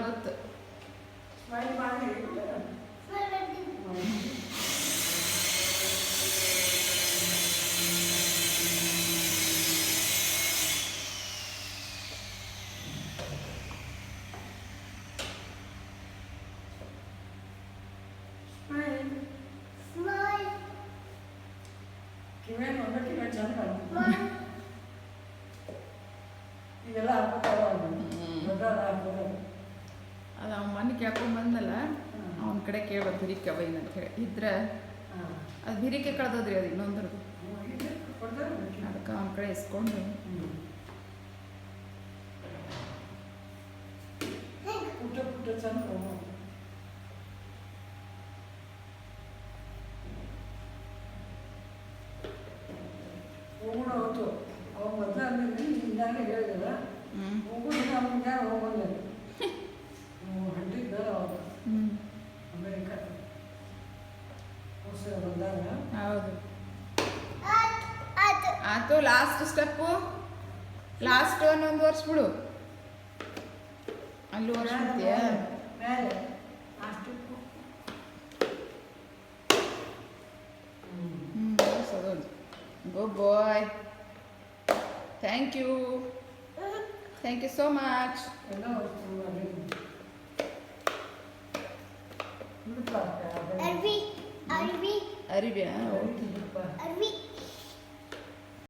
ಗೊತ್ತು. ಸ್ಮೈಲ್ ಮಾಡಿ ಕಿವೇನು ಒಂದು ಕಿವೇ ಚಂದ ಇವೆಲ್ಲ ಹಾಕ್ಬೇಕಾವ ದೊಡ್ಡ ಹಾಕ್ಬೋದು. ಅದು ಅವ್ನ ಮನೆ ಕೇಳ್ಕೊಂಡು ಬಂದಲ್ಲ, ಅವನ ಕಡೆ ಕೇಳ್ಬೇಕು ಬಿರಿಕೆ ಅವೈನ್ ಅಂತ ಹೇಳಿ ಇದ್ರೆ ಅದು ಬಿರಿಕೆ ಕಳೆದೋದ್ರಿ ಅದು ಇನ್ನೊಂದ್ರದ್ದು. ಅದಕ್ಕೆ ಅವನ ಕಡೆ ಇಸ್ಕೊಂಡು ಪುಟ್ಟ ಪುಟ್ಟ ಚಂದ ಹೋಗೋಣ ಹೊತ್ತು ಅವ ಮೊದಲ ಅಂದ್ರೆ ಹಿಂದಾನೆ ಹೇಳಿದಲ್ಲ ಹೋಗೋದು ನಮ್ಗೆ ಹೋಗಲ್ಲ ಹಂಡಿದ್ದ ಅವಾಗ ಅಮೇರಿಕ ಹೊಸ ಬಂದಾಗ. ಹೌದು ಆಯ್ತು. ಲಾಸ್ಟ್ ಸ್ಟೆಪ್ಪು, ಲಾಸ್ಟ್ ಒಂದೊಂದು ವರ್ಷ ಬಿಡು, ಅಲ್ಲಿ ವರ್ಷ ಬಿಡ್ತೀಯ ಮೇಲೆ ಅಷ್ಟು Good boy. Thank you. Thank you so much. Arvi. Arvi, okay. Arvi.